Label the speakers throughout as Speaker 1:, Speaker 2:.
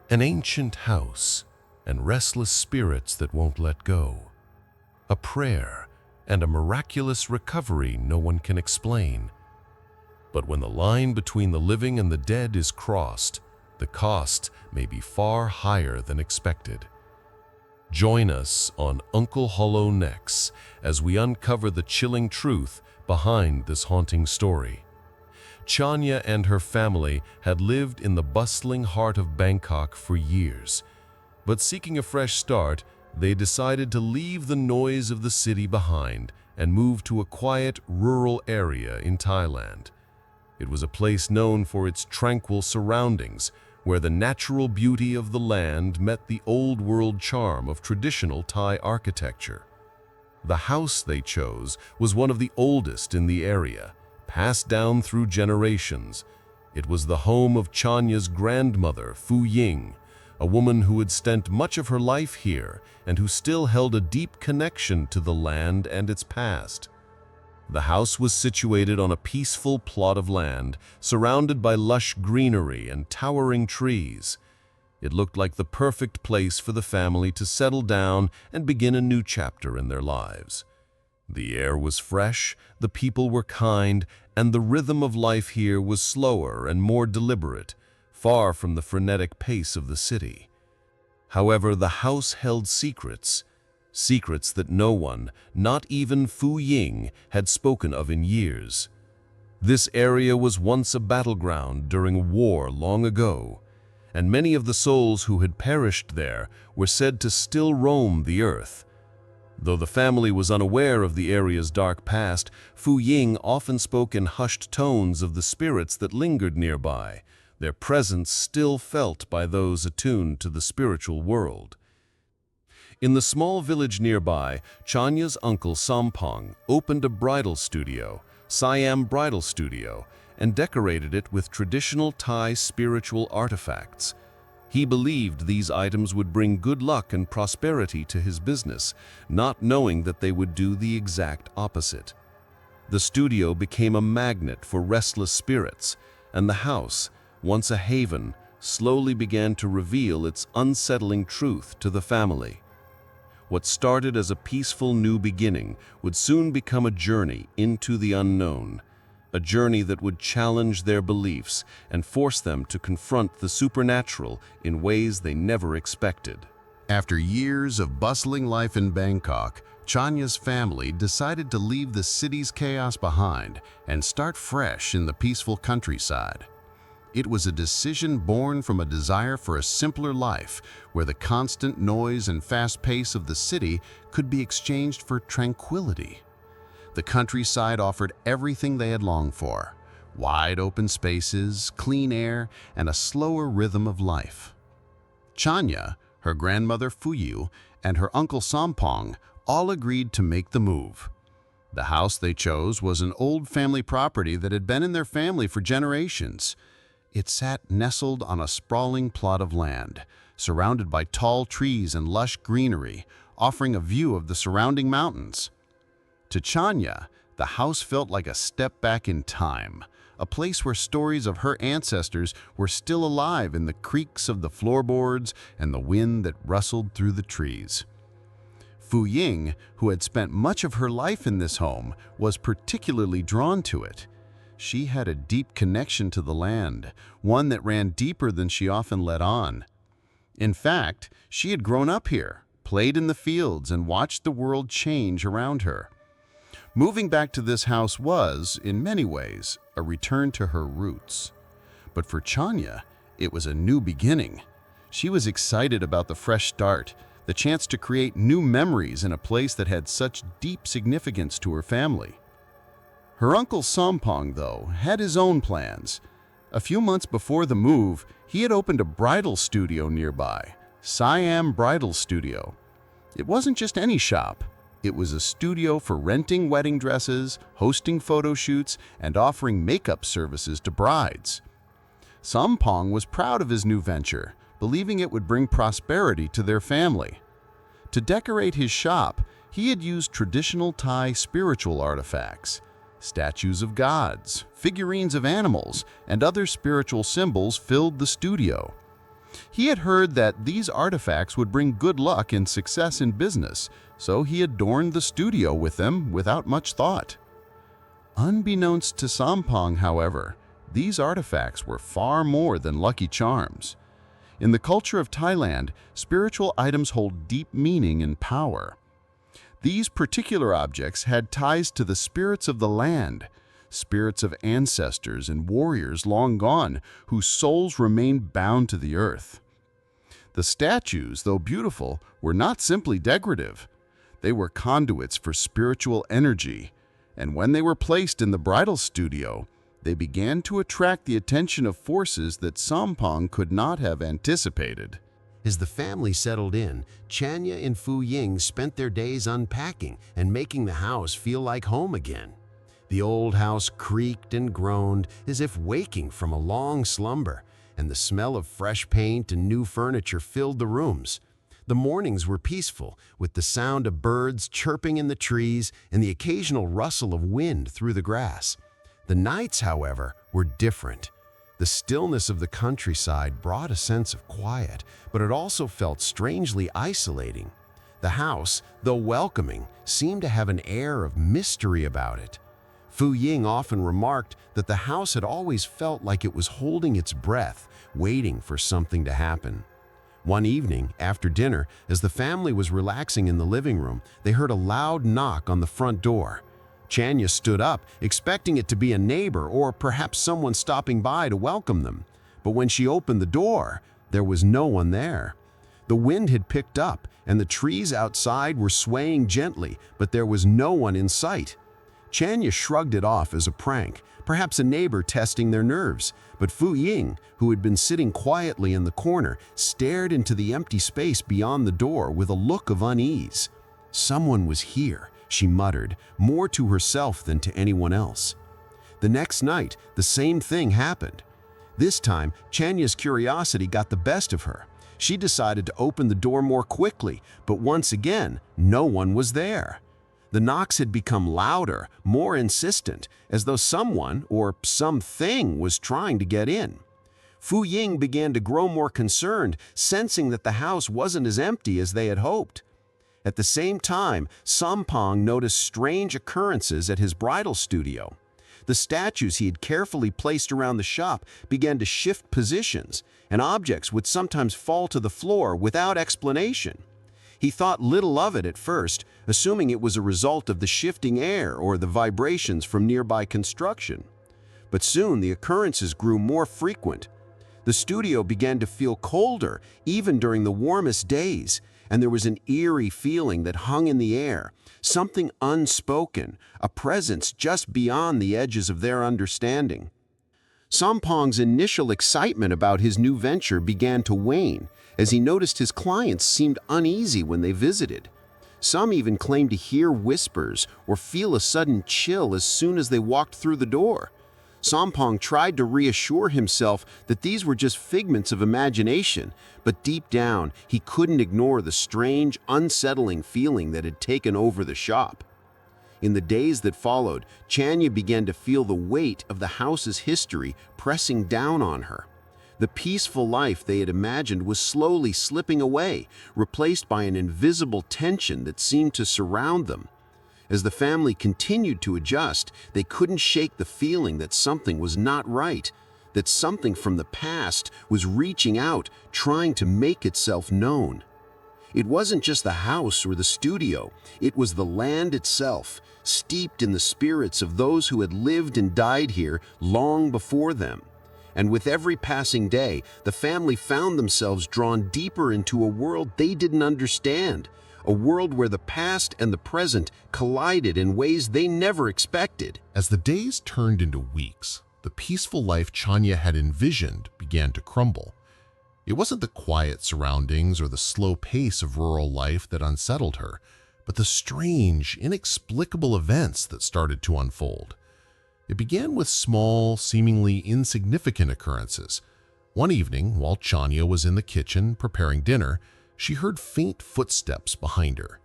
Speaker 1: An ancient house and restless spirits that won't let go. A prayer and a miraculous recovery no one can explain. But when the line between the living and the dead is crossed, the cost may be far higher than expected. Join us on Uncle Hollow Necks as we uncover the chilling truth behind this haunting story. Chanya and her family had lived in the bustling heart of Bangkok for years, but seeking a fresh start, they decided to leave the noise of the city behind and move to a quiet, rural area in Thailand. It was a place known for its tranquil surroundings, where the natural beauty of the land met the old-world charm of traditional Thai architecture. The house they chose was one of the oldest in the area, passed down through generations. It was the home of Chanya's grandmother, Phuying, a woman who had spent much of her life here and who still held a deep connection to the land and its past. The house was situated on a peaceful plot of land, surrounded by lush greenery and towering trees. It looked like the perfect place for the family to settle down and begin a new chapter in their lives. The air was fresh, the people were kind, and the rhythm of life here was slower and more deliberate, far from the frenetic pace of the city. However, the house held secrets that no one, not even Phuying, had spoken of in years. This area was once a battleground during a war long ago, and many of the souls who had perished there were said to still roam the earth. Though the family was unaware of the area's dark past, Phuying often spoke in hushed tones of the spirits that lingered nearby, their presence still felt by those attuned to the spiritual world. In the small village nearby, Chanya's uncle Sampong opened a bridal studio, Siam Bridal Studio, and decorated it with traditional Thai spiritual artifacts. He believed these items would bring good luck and prosperity to his business, not knowing that they would do the exact opposite. The studio became a magnet for restless spirits, and the house, once a haven, slowly began to reveal its unsettling truth to the family. What started as a peaceful new beginning would soon become a journey into the unknown, a journey that would challenge their beliefs and force them to confront the supernatural in ways they never expected. After years of bustling life in Bangkok, Chanya's family decided to leave the city's chaos behind and start fresh in the peaceful countryside. It was a decision born from a desire for a simpler life, where the constant noise and fast pace of the city could be exchanged for tranquility. The countryside offered everything they had longed for: wide open spaces, clean air, and a slower rhythm of life. Chanya, her grandmother Phuying, and her uncle Sampong all agreed to make the move. The house they chose was an old family property that had been in their family for generations. It sat nestled on a sprawling plot of land, surrounded by tall trees and lush greenery, offering a view of the surrounding mountains. To Chanya, the house felt like a step back in time, a place where stories of her ancestors were still alive in the creaks of the floorboards and the wind that rustled through the trees. Phuying, who had spent much of her life in this home, was particularly drawn to it. She had a deep connection to the land, one that ran deeper than she often let on. In fact, she had grown up here, played in the fields, and watched the world change around her. Moving back to this house was, in many ways, a return to her roots. But for Chanya, it was a new beginning. She was excited about the fresh start, the chance to create new memories in a place that had such deep significance to her family. Her uncle Sampong, though, had his own plans. A few months before the move, he had opened a bridal studio nearby, Siam Bridal Studio. It wasn't just any shop. It was a studio for renting wedding dresses, hosting photo shoots, and offering makeup services to brides. Sampong was proud of his new venture, believing it would bring prosperity to their family. To decorate his shop, he had used traditional Thai spiritual artifacts. Statues of gods, figurines of animals, and other spiritual symbols filled the studio.
Speaker 2: He had heard that these artifacts would bring good luck and success in business, so he adorned the studio with them without much thought. Unbeknownst to Sampong, however, these artifacts were far more than lucky charms. In the culture of Thailand, spiritual items hold deep meaning and power. These particular objects had ties to the spirits of the land, spirits of ancestors and warriors long gone, whose souls remained bound to the earth. The statues, though beautiful, were not simply decorative. They were conduits for spiritual energy, and when they were placed in the bridal studio, they began to attract the attention of forces that Sampong could not have anticipated.
Speaker 3: As the family settled in, Chanya and Phuying spent their days unpacking and making the house feel like home again. The old house creaked and groaned as if waking from a long slumber, and the smell of fresh paint and new furniture filled the rooms. The mornings were peaceful, with the sound of birds chirping in the trees and the occasional rustle of wind through the grass. The nights, however, were different. The stillness of the countryside brought a sense of quiet, but it also felt strangely isolating. The house, though welcoming, seemed to have an air of mystery about it. Phuying often remarked that the house had always felt like it was holding its breath, waiting for something to happen. One evening, after dinner, as the family was relaxing in the living room, they heard a loud knock on the front door. Chanya stood up, expecting it to be a neighbor or perhaps someone stopping by to welcome them. But when she opened the door, there was no one there. The wind had picked up, and the trees outside were swaying gently, but there was no one in sight. Chanya shrugged it off as a prank, perhaps a neighbor testing their nerves, but Phuying, who had been sitting quietly in the corner, stared into the empty space beyond the door with a look of unease. "Someone was here," she muttered, more to herself than to anyone else. The next night, the same thing happened. This time, Chanya's curiosity got the best of her. She decided to open the door more quickly, but once again, no one was there. The knocks had become louder, more insistent, as though someone or something was trying to get in. Phuying began to grow more concerned, sensing that the house wasn't as empty as they had hoped. At the same time, Sampong noticed strange occurrences at his bridal studio. The statues he had carefully placed around the shop began to shift positions, and objects would sometimes fall to the floor without explanation. He thought little of it at first, assuming it was a result of the shifting air or the vibrations from nearby construction. But soon the occurrences grew more frequent. The studio began to feel colder, even during the warmest days, and there was an eerie feeling that hung in the air, something unspoken, a presence just beyond the edges of their understanding. Sampong's initial excitement about his new venture began to wane, as he noticed his clients seemed uneasy when they visited. Some even claimed to hear whispers or feel a sudden chill as soon as they walked through the door. Sampong tried to reassure himself that these were just figments of imagination, but deep down, he couldn't ignore the strange, unsettling feeling that had taken over the shop. In the days that followed, Chanya began to feel the weight of the house's history pressing down on her. The peaceful life they had imagined was slowly slipping away, replaced by an invisible tension that seemed to surround them. As the family continued to adjust, they couldn't shake the feeling that something was not right, that something from the past was reaching out, trying to make itself known. It wasn't just the house or the studio, it was the land itself, steeped in the spirits of those who had lived and died here long before them. And with every passing day, the family found themselves drawn deeper into a world they didn't understand, a world where the past and the present collided in ways they never expected.
Speaker 1: As the days turned into weeks, the peaceful life Chanya had envisioned began to crumble. It wasn't the quiet surroundings or the slow pace of rural life that unsettled her, but the strange, inexplicable events that started to unfold. It began with small, seemingly insignificant occurrences. One evening, while Chanya was in the kitchen preparing dinner, she heard faint footsteps behind her.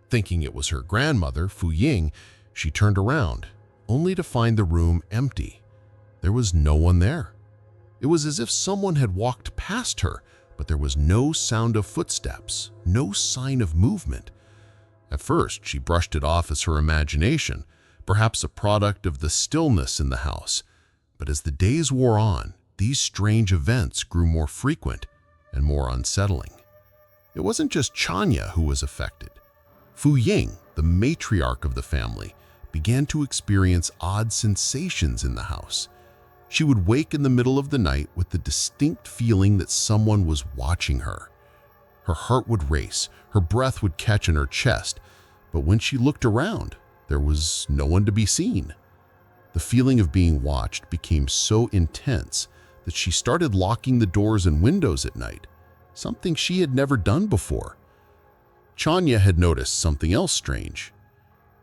Speaker 1: Thinking it was her grandmother, Phuying, she turned around, only to find the room empty. There was no one there. It was as if someone had walked past her,
Speaker 2: but there was no sound of footsteps, no sign of movement. At first, she brushed it off as her imagination, perhaps a product of the stillness in the house. But as the days wore on, these strange events grew more frequent and more unsettling. It wasn't just Chanya who was affected. Phuying, the matriarch of the family, began to experience odd sensations in the house. She would wake in the middle of the night with the distinct feeling that someone was watching her. Her heart would race, her breath would catch in her chest, but when she looked around, there was no one to be seen. The feeling of being watched became so intense that she started locking the doors and windows at night, something she had never done before. Chanya had noticed something else strange.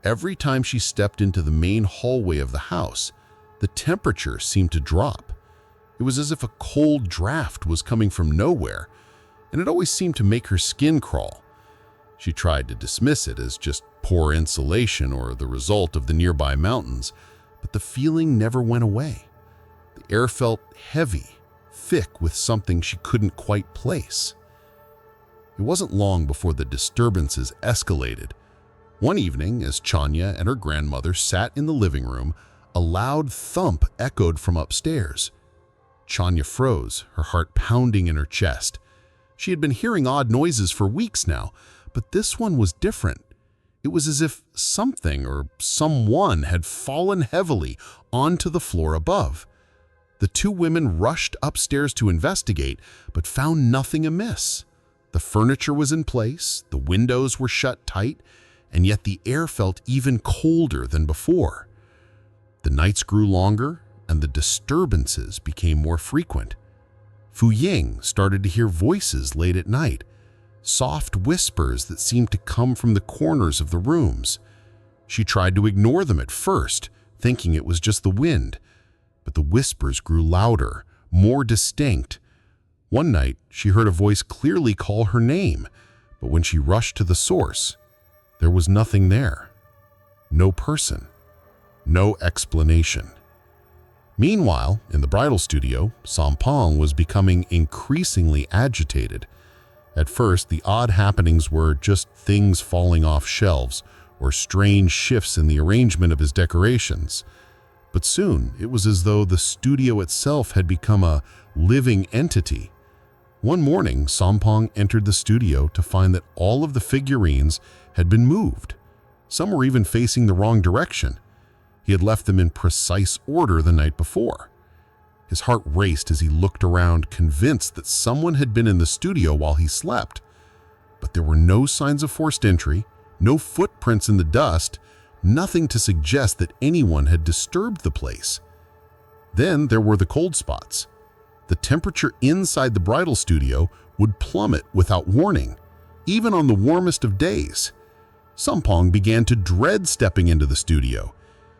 Speaker 2: Every time she stepped into the main hallway of the house, the temperature seemed to drop. It was as if a cold draft was coming from nowhere, and it always seemed to make her skin crawl. She tried to dismiss it as just poor insulation or the result of the nearby mountains, but the feeling never went away. The air felt heavy, thick with something she couldn't quite place. It wasn't long before the disturbances escalated. One evening, as Chanya and her grandmother sat in the living room, a loud thump echoed from upstairs. Chanya froze, her heart pounding in her chest. She had been hearing odd noises for weeks now, but this one was different. It was as if something or someone had fallen heavily onto the floor above. The two women rushed upstairs to investigate, but found nothing amiss. The furniture was in place, the windows were shut tight, and yet the air felt even colder than before. The nights grew longer, and the disturbances became more frequent. Phuying started to hear voices late at night, soft whispers that seemed to come from the corners of the rooms. She tried to ignore them at first, thinking it was just the wind, but the whispers grew louder, more distinct. One night, she heard a voice clearly call her name, but when she rushed to the source, there was nothing there. No person. No explanation. Meanwhile, in the bridal studio, Sampong was becoming increasingly agitated. At first, the odd happenings were just things falling off shelves or strange shifts in the arrangement of his decorations. But soon, it was as though the studio itself had become a living entity. One morning, Sampong entered the studio to find that all of the figurines had been moved. Some were even facing the wrong direction. He had left them in precise order the night before. His heart raced as he looked around, convinced that someone had been in the studio while he slept. But there were no signs of forced entry, no footprints in the dust, nothing to suggest that anyone had disturbed the place. Then there were the cold spots. The temperature inside the bridal studio would plummet without warning, even on the warmest of days. Sampong began to dread stepping into the studio.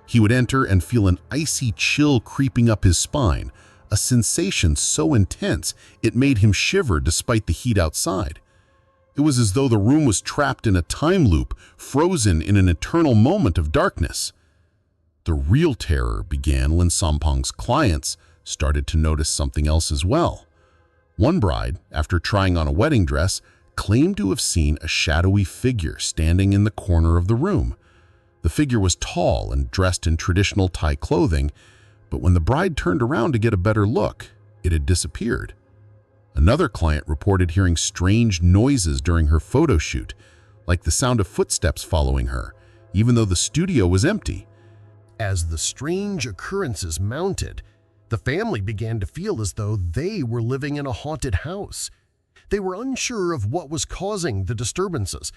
Speaker 2: He would enter and feel an icy chill creeping up his spine, a sensation so intense it made him shiver despite the heat outside. It was as though the room was trapped in a time loop, frozen in an eternal moment of darkness. The real terror began when Sampong's clients started to notice something else as well. One bride, after trying on a wedding dress, claimed to have seen a shadowy figure standing in the corner of the room. The figure was tall and dressed in traditional Thai clothing, but when the bride turned around to get a better look, it had disappeared. Another client reported hearing strange noises during her photo shoot, like the sound of footsteps following her, even though the studio was empty.
Speaker 3: As the strange occurrences mounted, the family began to feel as though they were living in a haunted house. They were unsure of what was causing the disturbances.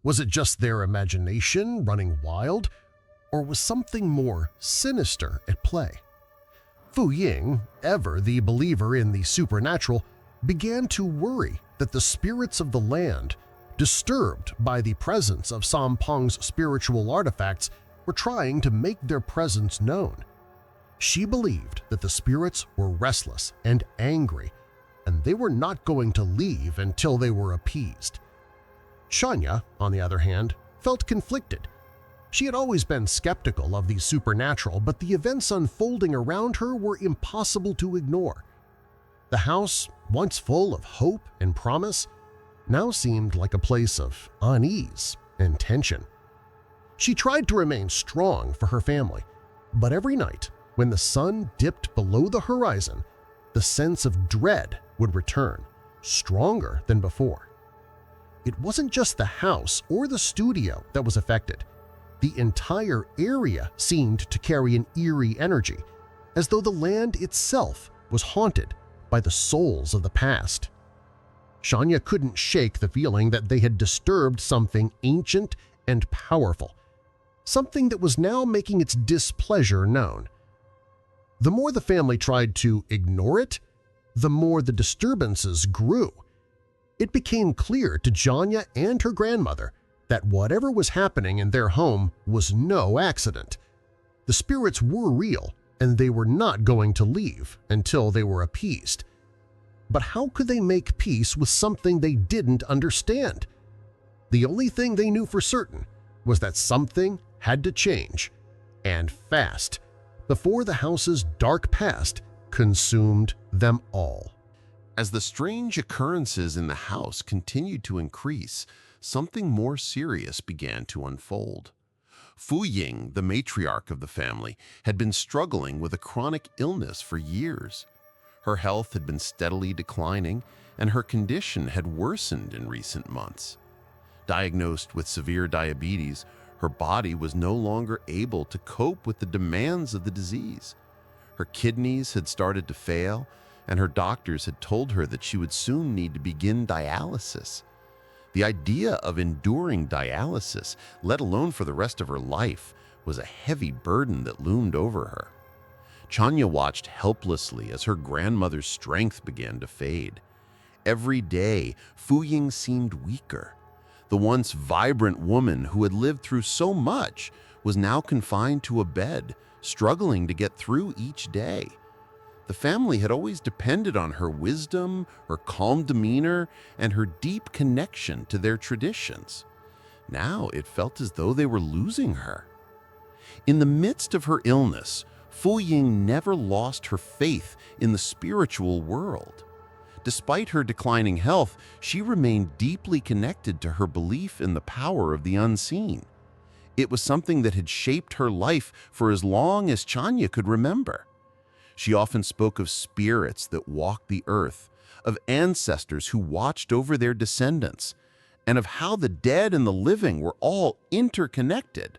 Speaker 3: Was it just their imagination running wild, or was something more sinister at play? Phuying, ever the believer in the supernatural, began to worry that the spirits of the land, disturbed by the presence of Sampong's spiritual artifacts, were trying to make their presence known. She believed that the spirits were restless and angry, and they were not going to leave until they were appeased. Chanya, on the other hand, felt conflicted. She had always been skeptical of the supernatural, but the events unfolding around her were impossible to ignore.
Speaker 4: The house, once full of hope and promise, now seemed like a place of unease and tension. She tried to remain strong for her family, but every night, when the sun dipped below the horizon, the sense of dread would return, stronger than before. It wasn't just the house or the studio that was affected. The entire area seemed to carry an eerie energy, as though the land itself was haunted by the souls of the past. Chania couldn't shake the feeling that they had disturbed something ancient and powerful, something that was now making its displeasure known. The more the family tried to ignore it, the more the disturbances grew. It became clear to Chania and her grandmother that whatever was happening in their home was no accident. The spirits were real, and they were not going to leave until they were appeased. But how could they make peace with something they didn't understand? The only thing they knew for certain was that something had to change, and fast, before the house's dark past consumed them all.
Speaker 1: As the strange occurrences in the house continued to increase, something more serious began to unfold. Phuying, the matriarch of the family, had been struggling with a chronic illness for years. Her health had been steadily declining, and her condition had worsened in recent months. Diagnosed with severe diabetes, her body was no longer able to cope with the demands of the disease. Her kidneys had started to fail, and her doctors had told her that she would soon need to begin dialysis. The idea of enduring dialysis, let alone for the rest of her life, was a heavy burden that loomed over her. Chania watched helplessly as her grandmother's strength began to fade. Every day, Phuying seemed weaker. The once vibrant woman who had lived through so much was now confined to a bed, struggling to get through each day. The family had always depended on her wisdom, her calm demeanor, and her deep connection to their traditions. Now it felt as though they were losing her. In the midst of her illness, Phuying never lost her faith in the spiritual world. Despite her declining health, she remained deeply connected to her belief in the power of the unseen. It was something that had shaped her life for as long as Chania could remember. She often spoke of spirits that walked the earth, of ancestors who watched over their descendants, and of how the dead and the living were all interconnected.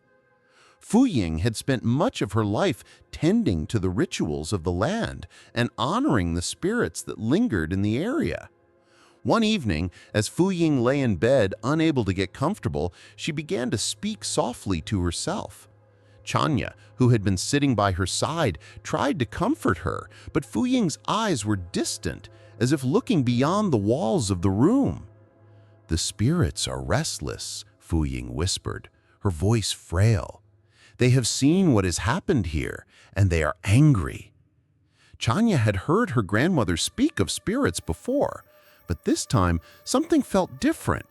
Speaker 1: Phuying had spent much of her life tending to the rituals of the land and honoring the spirits that lingered in the area. One evening, as Phuying lay in bed unable to get comfortable, she began to speak softly to herself. Chania, who had been sitting by her side, tried to comfort her, but Phuying's eyes were distant, as if looking beyond the walls of the room. "The spirits are restless," Phuying whispered, her voice frail. "They have seen what has happened here, and they are angry." Chania had heard her grandmother speak of spirits before, but this time something felt different.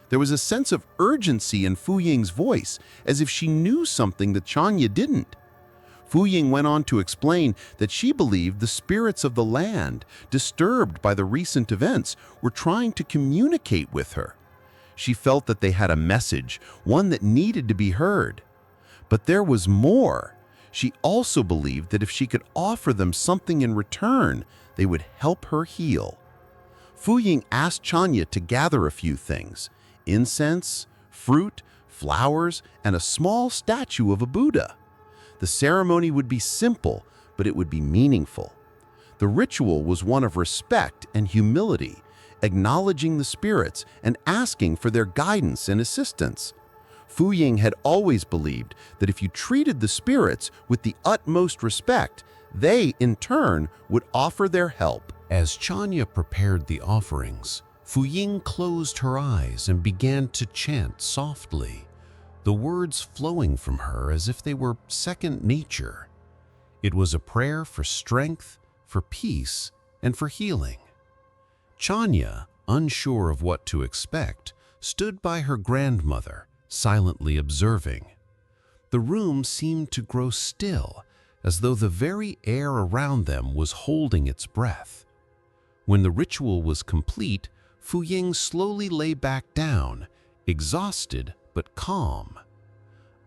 Speaker 1: There was a sense of urgency in Phuying's voice, as if she knew something that Chania didn't. Phuying went on to explain that she believed the spirits of the land, disturbed by the recent events, were trying to communicate with her. She felt that they had a message, one that needed to be heard. But there was more. She also believed that if she could offer them something in return, they would help her heal. Phuying asked Chania to gather a few things: incense, fruit, flowers, and a small statue of a Buddha. The ceremony would be simple, but it would be meaningful. The ritual was one of respect and humility, acknowledging the spirits and asking for their guidance and assistance. Phuying had always believed that if you treated the spirits with the utmost respect, they, in turn, would offer their help.
Speaker 3: As Chania prepared the offerings, Phuying closed her eyes and began to chant softly, the words flowing from her as if they were second nature. It was a prayer for strength, for peace, and for healing. Chania, unsure of what to expect, stood by her grandmother, silently observing. The room seemed to grow still, as though the very air around them was holding its breath.
Speaker 1: When the ritual was complete, Phuying slowly lay back down, exhausted but calm.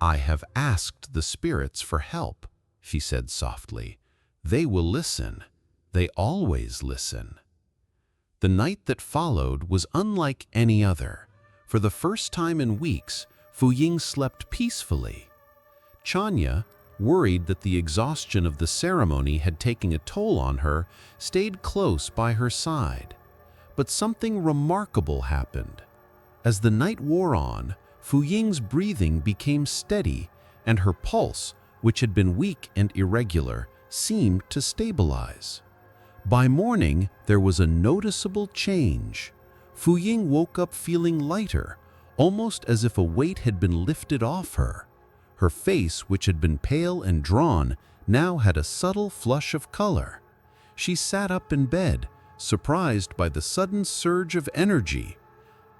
Speaker 1: "I have asked the spirits for help," she said softly. "They will listen. They always listen." The night that followed was unlike any other. For the first time in weeks, Phuying slept peacefully. Chanya, worried that the exhaustion of the ceremony had taken a toll on her, stayed close by her side. But something remarkable happened. As the night wore on, Phuying's breathing became steady, and her pulse, which had been weak and irregular, seemed to stabilize. By morning, there was a noticeable change. Phuying woke up feeling lighter, almost as if a weight had been lifted off her. Her face, which had been pale and drawn, now had a subtle flush of color. She sat up in bed, surprised by the sudden surge of energy.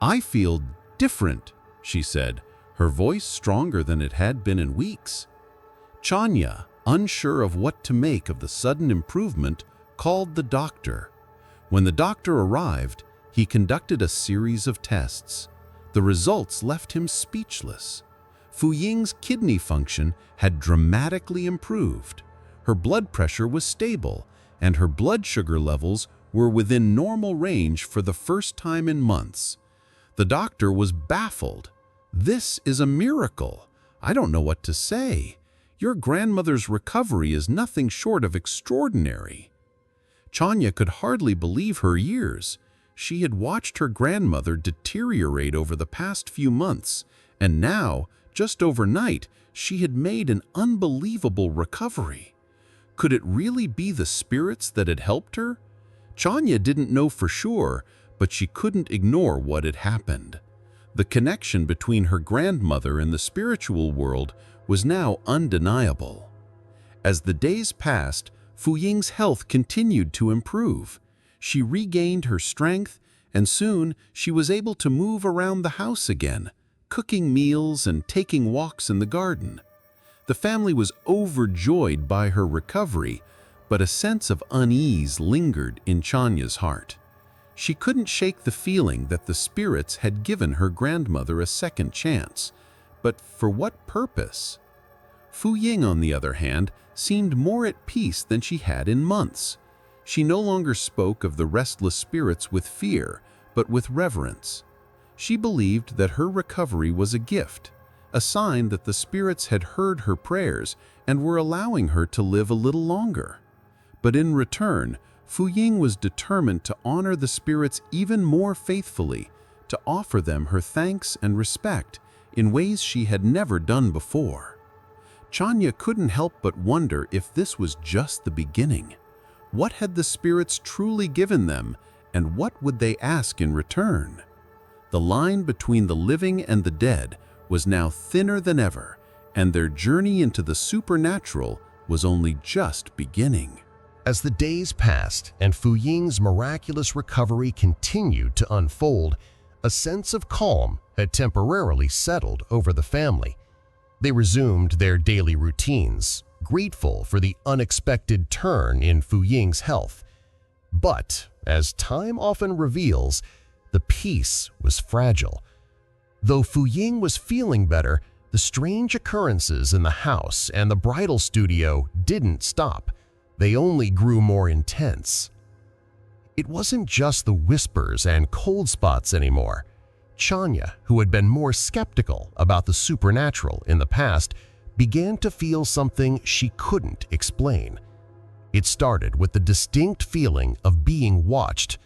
Speaker 1: "I feel different," she said, her voice stronger than it had been in weeks. Chanya, unsure of what to make of the sudden improvement, called the doctor. When the doctor arrived, he conducted a series of tests. The results left him speechless. Phuying's kidney function had dramatically improved. Her blood pressure was stable, and her blood sugar levels were within normal range for the first time in months. The doctor was baffled. "This is a miracle. I don't know what to say. Your grandmother's recovery is nothing short of extraordinary." Chanya could hardly believe her ears. She had watched her grandmother deteriorate over the past few months, and now, just overnight, she had made an unbelievable recovery. Could it really be the spirits that had helped her? Chanya didn't know for sure, but she couldn't ignore what had happened. The connection between her grandmother and the spiritual world was now undeniable. As the days passed, Phuying's health continued to improve. She regained her strength, and soon she was able to move around the house again, cooking meals and taking walks in the garden. The family was overjoyed by her recovery, but a sense of unease lingered in Chanya's heart. She couldn't shake the feeling that the spirits had given her grandmother a second chance. But for what purpose? Phuying, on the other hand, seemed more at peace than she had in months. She no longer spoke of the restless spirits with fear, but with reverence. She believed that her recovery was a gift, a sign that the spirits had heard her prayers and were allowing her to live a little longer. But in return, Phuying was determined to honor the spirits even more faithfully, to offer them her thanks and respect in ways she had never done before. Chanya couldn't help but wonder if this was just the beginning. What had the spirits truly given them, and what would they ask in return? The line between the living and the dead was now thinner than ever, and their journey into the supernatural was only just beginning.
Speaker 4: As the days passed and Phuying's miraculous recovery continued to unfold, a sense of calm had temporarily settled over the family. They resumed their daily routines, grateful for the unexpected turn in Phuying's health. But, as time often reveals, the peace was fragile. Though Phuying was feeling better, the strange occurrences in the house and the bridal studio didn't stop. They only grew more intense. It wasn't just the whispers and cold spots anymore. Chanya, who had been more skeptical about the supernatural in the past, began to feel something she couldn't explain. It started with the distinct feeling of being watched.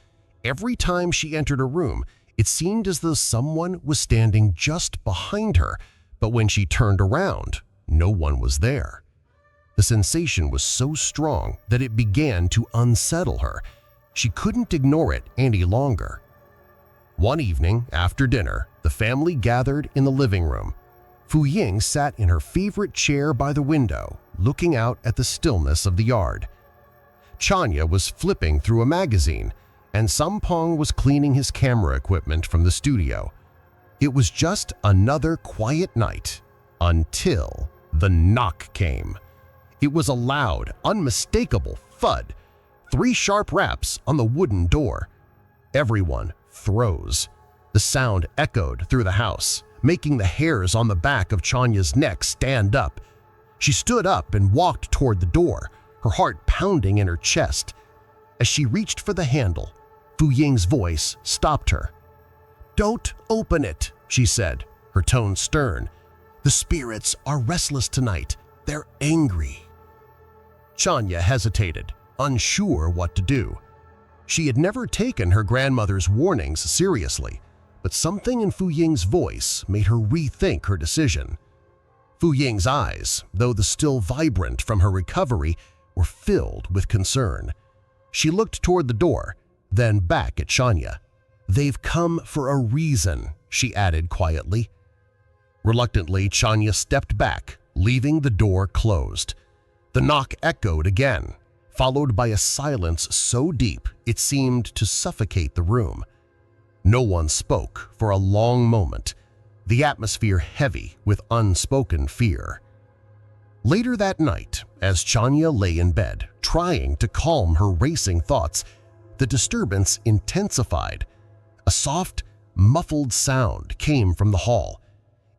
Speaker 4: Every time she entered a room, it seemed as though someone was standing just behind her, but when she turned around, no one was there. The sensation was so strong that it began to unsettle her. She couldn't ignore it any longer. One evening after dinner, the family gathered in the living room. Phuying sat in her favorite chair by the window, looking out at the stillness of the yard. Chanya was flipping through a magazine, and Sampong was cleaning his camera equipment from the studio. It was just another quiet night until the knock came. It was a loud, unmistakable thud. 3 sharp raps on the wooden door. Everyone froze. The sound echoed through the house, making the hairs on the back of Chanya's neck stand up. She stood up and walked toward the door, her heart pounding in her chest. As she reached for the handle, Phuying's voice stopped her. "Don't open it," she said, her tone stern. "The spirits are restless tonight. They're angry." Chanya hesitated, unsure what to do. She had never taken her grandmother's warnings seriously, but something in Phuying's voice made her rethink her decision. Phuying's eyes, though still vibrant from her recovery, were filled with concern. She looked toward the door, then back at Chanya. "They've come for a reason," she added quietly. Reluctantly, Chanya stepped back, leaving the door closed. The knock echoed again, followed by a silence so deep it seemed to suffocate the room. No one spoke for a long moment, the atmosphere heavy with unspoken fear. Later that night, as Chanya lay in bed, trying to calm her racing thoughts, the disturbance intensified. A soft, muffled sound came from the hall.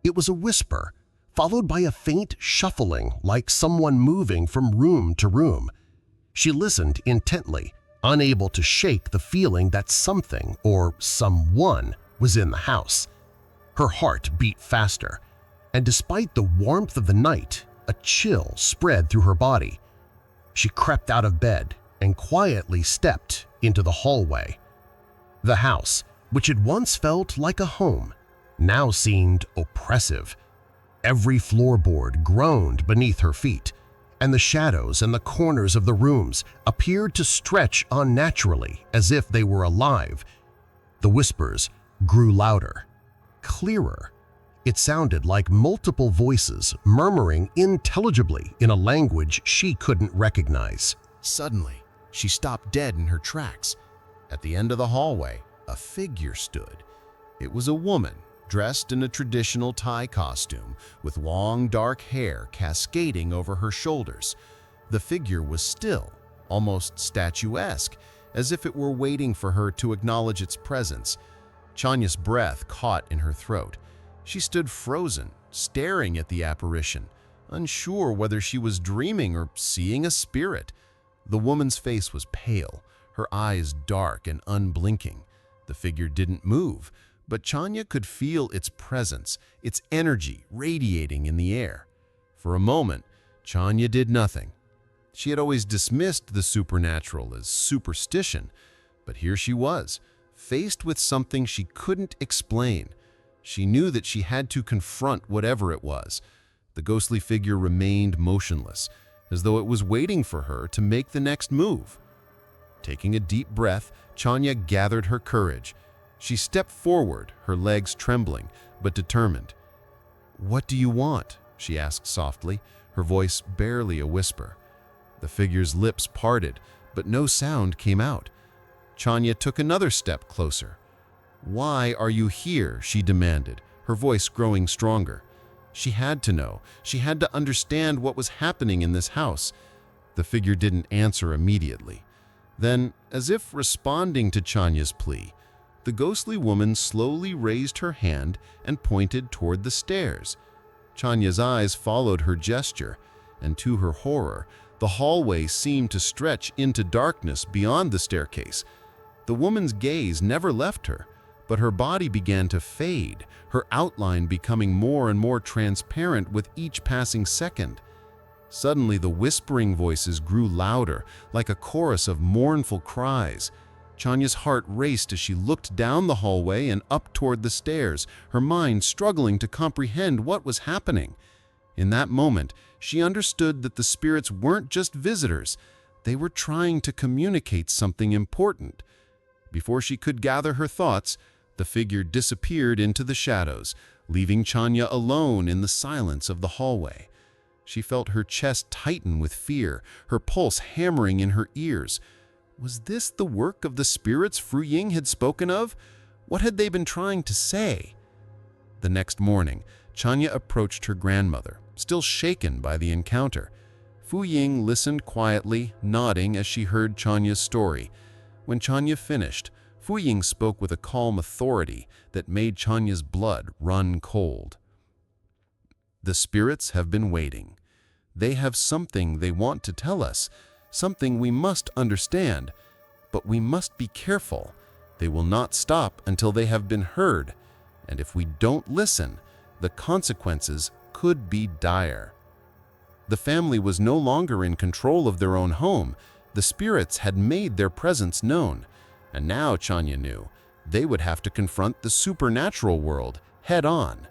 Speaker 4: It was a whisper, followed by a faint shuffling like someone moving from room to room. She listened intently, unable to shake the feeling that something or someone was in the house. Her heart beat faster, and despite the warmth of the night, a chill spread through her body. She crept out of bed and quietly stepped into the hallway. The house, which had once felt like a home, now seemed oppressive. Every floorboard groaned beneath her feet, and the shadows in the corners of the rooms appeared to stretch unnaturally as if they were alive. The whispers grew louder, clearer. It sounded like multiple voices murmuring intelligibly in a language she couldn't recognize.
Speaker 3: Suddenly, she stopped dead in her tracks. At the end of the hallway, a figure stood. It was a woman, dressed in a traditional Thai costume, with long dark hair cascading over her shoulders. The figure was still, almost statuesque, as if it were waiting for her to acknowledge its presence. Chanya's breath caught in her throat. She stood frozen, staring at the apparition, unsure whether she was dreaming or seeing a spirit. The woman's face was pale, her eyes dark and unblinking. The figure didn't move, but Chanya could feel its presence, its energy radiating in the air. For a moment, Chanya did nothing. She had always dismissed the supernatural as superstition, but here she was, faced with something she couldn't explain. She knew that she had to confront whatever it was. The ghostly figure remained motionless, as though it was waiting for her to make the next move. Taking a deep breath, Chanya gathered her courage. She stepped forward, her legs trembling, but determined. "What do you want?" she asked softly, her voice barely a whisper. The figure's lips parted, but no sound came out. Chanya took another step closer. "Why are you here?" she demanded, her voice growing stronger. She had to know. She had to understand what was happening in this house. The figure didn't answer immediately. Then, as if responding to Chanya's plea, the ghostly woman slowly raised her hand and pointed toward the stairs. Chanya's eyes followed her gesture, and to her horror, the hallway seemed to stretch into darkness beyond the staircase. The woman's gaze never left her, but her body began to fade, her outline becoming more and more transparent with each passing second. Suddenly, the whispering voices grew louder, like a chorus of mournful cries. Chanya's heart raced as she looked down the hallway and up toward the stairs, her mind struggling to comprehend what was happening. In that moment, she understood that the spirits weren't just visitors. They were trying to communicate something important. Before she could gather her thoughts, the figure disappeared into the shadows, leaving Chanya alone in the silence of the hallway. She felt her chest tighten with fear, her pulse hammering in her ears. Was this the work of the spirits Phuying had spoken of? What had they been trying to say? The next morning, Chanya approached her grandmother, still shaken by the encounter.
Speaker 2: Phuying listened quietly, nodding as she heard Chanya's story. When Chanya finished, Phuying spoke with a calm authority that made Chanya's blood run cold. The spirits have been waiting. They have something they want to tell us, something we must understand, but we must be careful. They will not stop until they have been heard, and if we don't listen, the consequences could be dire. The family was no longer in control of their own home. The spirits had made their presence known, and now Chanya knew they would have to confront the supernatural world head-on.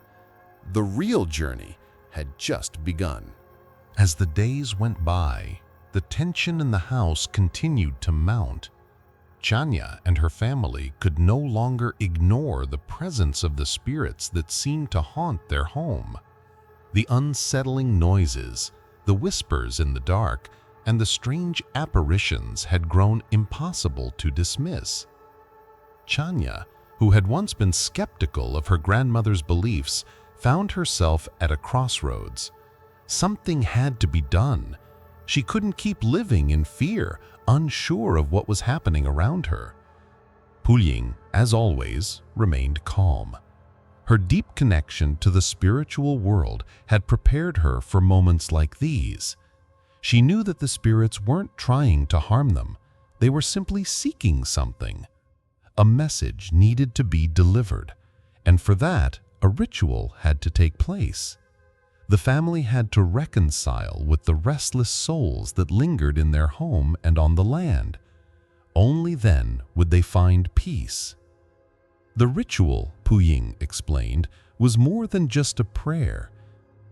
Speaker 2: The real journey had just begun.
Speaker 1: As the days went by, the tension in the house continued to mount. Chanya and her family could no longer ignore the presence of the spirits that seemed to haunt their home. The unsettling noises, the whispers in the dark, and the strange apparitions had grown impossible to dismiss. Chanya, who had once been skeptical of her grandmother's beliefs, found herself at a crossroads. Something had to be done. She couldn't keep living in fear, unsure of what was happening around her. Phuying, as always, remained calm. Her deep connection to the spiritual world had prepared her for moments like these. She knew that the spirits weren't trying to harm them. They were simply seeking something. A message needed to be delivered, and for that, a ritual had to take place. The family had to reconcile with the restless souls that lingered in their home and on the land. Only then would they find peace. The ritual, Phuying explained, was more than just a prayer.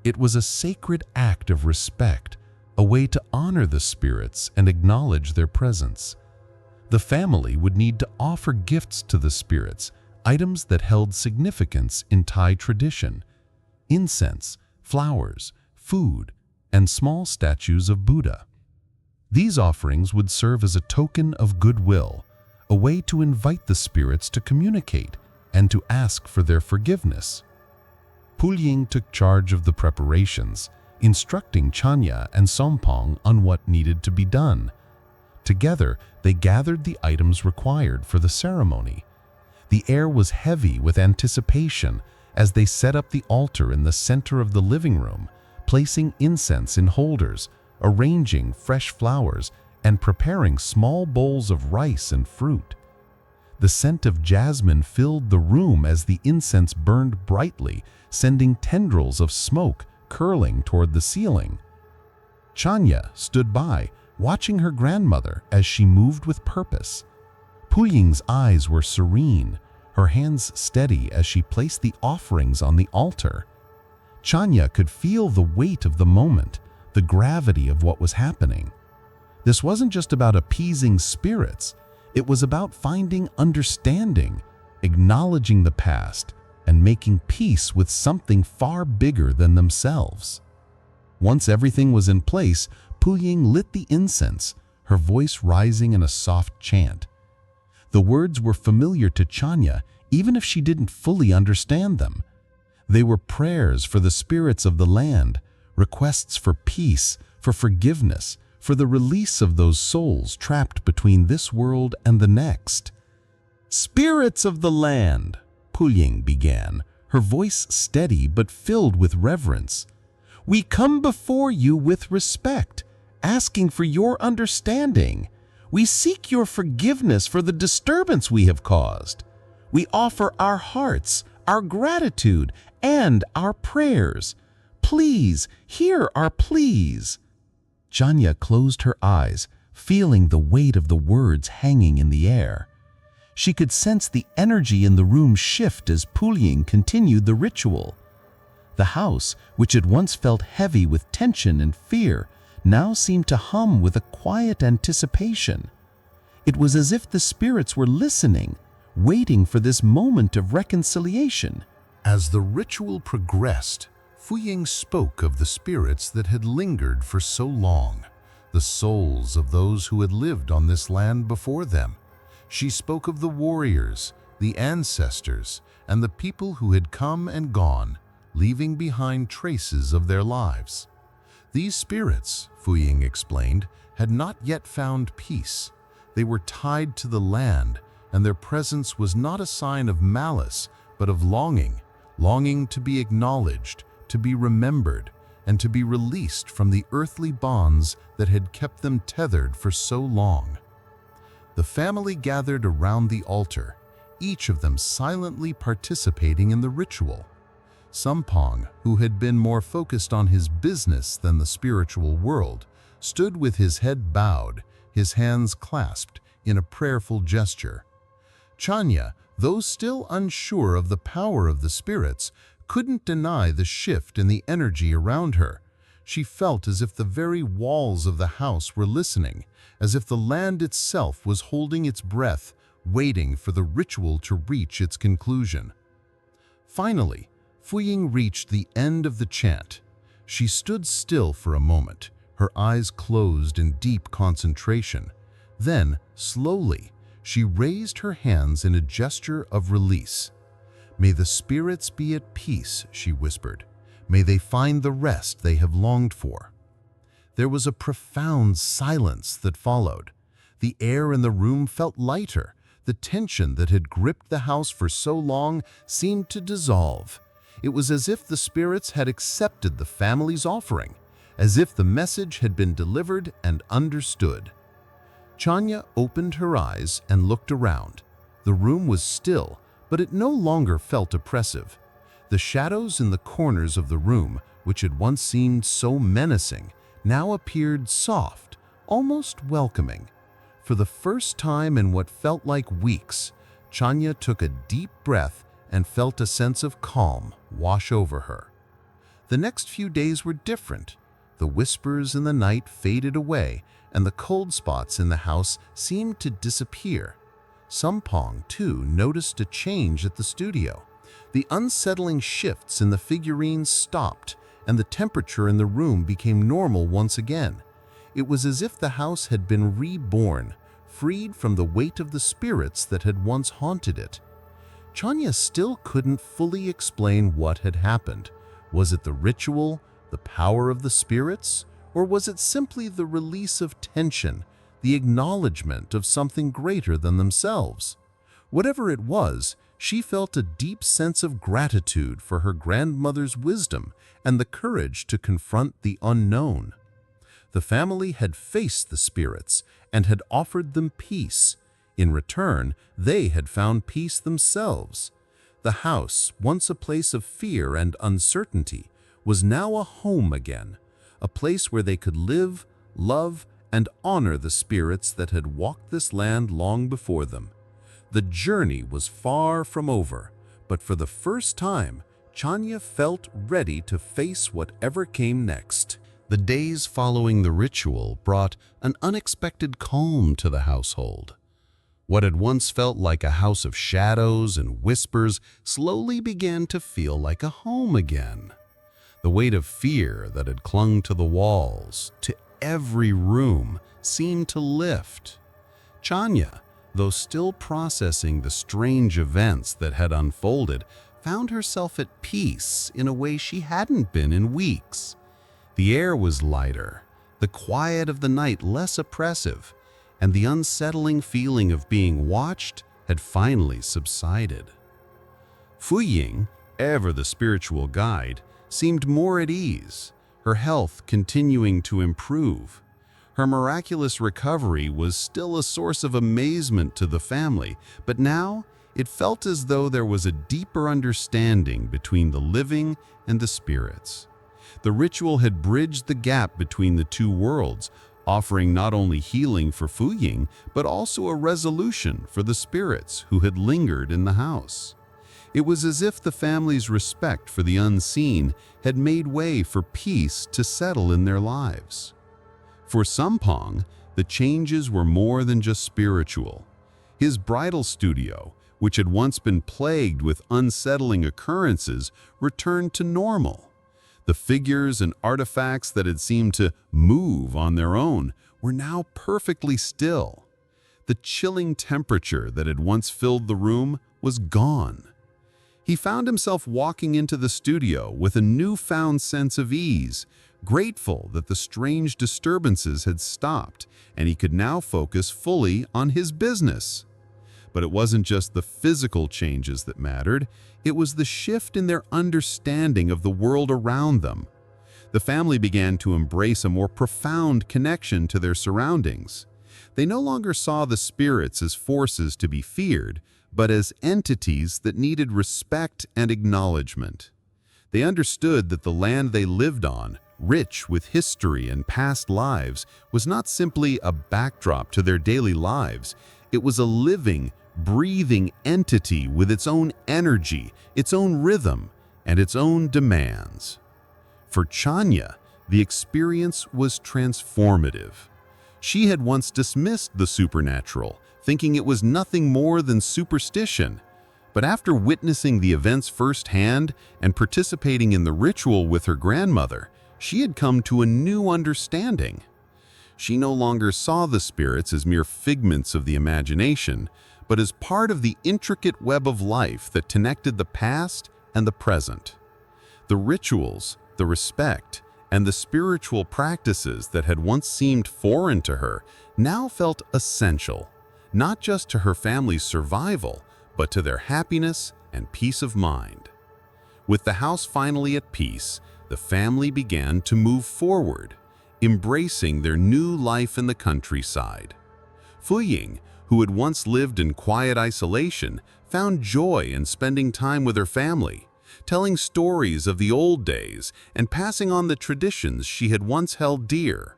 Speaker 1: It was a sacred act of respect, a way to honor the spirits and acknowledge their presence. The family would need to offer gifts to the spirits, items that held significance in Thai tradition: incense, flowers, food, and small statues of Buddha. These offerings would serve as a token of goodwill, a way to invite the spirits to communicate and to ask for their forgiveness. Phuying took charge of the preparations, instructing Chanya and Sompong on what needed to be done. Together, they gathered the items required for the ceremony. The air was heavy with anticipation as they set up the altar in the center of the living room, placing incense in holders, arranging fresh flowers, and preparing small bowls of rice and fruit. The scent of jasmine filled the room as the incense burned brightly, sending tendrils of smoke curling toward the ceiling. Chanya stood by, watching her grandmother as she moved with purpose. Phuying's eyes were serene, her hands steady as she placed the offerings on the altar. Chanya could feel the weight of the moment, the gravity of what was happening. This wasn't just about appeasing spirits. It was about finding understanding, acknowledging the past, and making peace with something far bigger than themselves. Once everything was in place, Phuying lit the incense, her voice rising in a soft chant. The words were familiar to Chanya, even if she didn't fully understand them. They were prayers for the spirits of the land, requests for peace, for forgiveness, for the release of those souls trapped between this world and the next. "Spirits of the land," Phuying began, her voice steady but filled with reverence. "We come before you with respect, asking for your understanding. We seek your forgiveness for the disturbance we have caused. We offer our hearts, our gratitude, and our prayers. Please hear our pleas." Chanya closed her eyes, feeling the weight of the words hanging in the air. She could sense the energy in the room shift as Phuying continued the ritual. The house, which had once felt heavy with tension and fear, now seemed to hum with a quiet anticipation. It was as if the spirits were listening, waiting for this moment of reconciliation. As the ritual progressed, Phuying spoke of the spirits that had lingered for so long, the souls of those who had lived on this land before them. She spoke of the warriors, the ancestors, and the people who had come and gone, leaving behind traces of their lives. These spirits,
Speaker 2: Phuying explained, had not yet found peace. They were tied to the land, and their presence was not a sign of malice, but of longing, longing to be acknowledged, to be remembered, and to be released from the earthly bonds that had kept them tethered for so long. The family gathered around the altar, each of them silently participating in the ritual. Sampong, who had been more focused on his business than the spiritual world, stood with his head bowed, his hands clasped in a prayerful gesture. Chanya, though still unsure of the power of the spirits, couldn't deny the shift in the energy around her. She felt as if the very walls of the house were listening, as if the land itself was holding its breath, waiting for the ritual to reach its conclusion. Finally, Phuying reached the end of the chant. She stood still for a moment, her eyes closed in deep concentration. Then, slowly, she raised her hands in a gesture of release. "May the spirits be at peace," she whispered. "May they find the rest they have longed for." There was a profound silence that followed. The air in the room felt lighter. The tension that had gripped the house for so long seemed to dissolve. It was as if the spirits had accepted the family's offering, as if the message had been delivered and understood. Chanya opened her eyes and looked around. The room was still, but it no longer felt oppressive. The shadows in the corners of the room, which had once seemed so menacing, now appeared soft, almost welcoming. For the first time in what felt like weeks, Chanya took a deep breath and felt a sense of calm wash over her. The next few days were different. The whispers in the night faded away, and the cold spots in the house seemed to disappear. Sampong, too, noticed a change at the studio. The unsettling shifts in the figurines stopped, and the temperature in the room became normal once again. It was as if the house had been reborn, freed from the weight of the spirits that had once haunted it. Chanya still couldn't fully explain what had happened. Was it the ritual, the power of the spirits, or was it simply the release of tension, the acknowledgement of something greater than themselves? Whatever it was, she felt a deep sense of gratitude for her grandmother's wisdom and the courage to confront the unknown. The family had faced the spirits and had offered them peace. In return, they had found peace themselves. The house, once a place of fear and uncertainty, was now a home again, a place where they could live, love, and honor the spirits that had walked this land long before them. The journey was far from over, but for the first time, Chanya felt ready to face whatever came next. The days following the ritual brought an unexpected calm to the household. What had once felt like a house of shadows and whispers slowly began to feel like a home again. The weight of fear that had clung to the walls, to every room, seemed to lift. Chanya, though still processing the strange events that had unfolded, found herself at peace in a way she hadn't been in weeks. The air was lighter, the quiet of the night less oppressive, and the unsettling feeling of being watched had finally subsided. Phuying, ever the spiritual guide, seemed more at ease, her health continuing to improve. Her miraculous recovery was still a source of amazement to the family, but now it felt as though there was a deeper understanding between the living and the spirits. The ritual had bridged the gap between the two worlds, offering not only healing for Phuying, but also a resolution for the spirits who had lingered in the house. It was as if the family's respect for the unseen had made way for peace to settle in their lives. For Sampong, the changes were more than just spiritual. His bridal studio, which had once been plagued with unsettling occurrences, returned to normal. The figures and artifacts that had seemed to move on their own were now perfectly still. The chilling temperature that had once filled the room was gone. He found himself walking into the studio with a newfound sense of ease, grateful that the strange disturbances had stopped and he could now focus fully on his business. But it wasn't just the physical changes that mattered, it was the shift in their understanding of the world around them. The family began to embrace a more profound connection to their surroundings. They no longer saw the spirits as forces to be feared, but as entities that needed respect and acknowledgement. They understood that the land they lived on, rich with history and past lives, was not simply a backdrop to their daily lives. It was a living, breathing entity with its own energy, its own rhythm, and its own demands. For Chanya, the experience was transformative. She had once dismissed the supernatural, thinking it was nothing more than superstition. But after witnessing the events firsthand and participating in the ritual with her grandmother, she had come to a new understanding. She no longer saw the spirits as mere figments of the imagination, but as part of the intricate web of life that connected the past and the present. The rituals, the respect, and the spiritual practices that had once seemed foreign to her now felt essential, not just to her family's survival, but to their happiness and peace of mind. With the house finally at peace, the family began to move forward, embracing their new life in the countryside. Phuying, who had once lived in quiet isolation, found joy in spending time with her family, telling stories of the old days and passing on the traditions she had once held dear.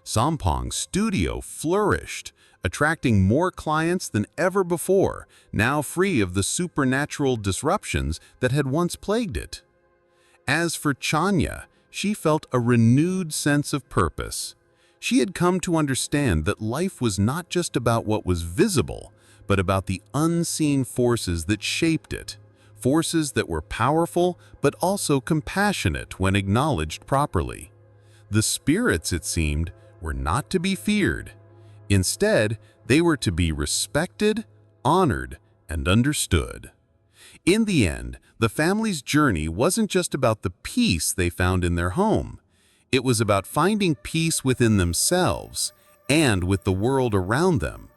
Speaker 2: Sampong's studio flourished, attracting more clients than ever before, now free of the supernatural disruptions that had once plagued it. As for Chanya, she felt a renewed sense of purpose. She had come to understand that life was not just about what was visible, but about the unseen forces that shaped it, forces that were powerful but also compassionate when acknowledged properly. The spirits, it seemed, were not to be feared. Instead, they were to be respected, honored, and understood. In the end, the family's journey wasn't just about the peace they found in their home. It was about finding peace within themselves and with the world around them.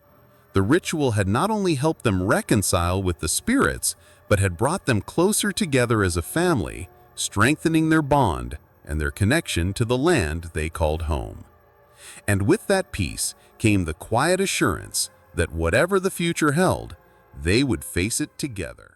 Speaker 2: The ritual had not only helped them reconcile with the spirits, but had brought them closer together as a family, strengthening their bond and their connection to the land they called home. And with that peace came the quiet assurance that whatever the future held, they would face it together.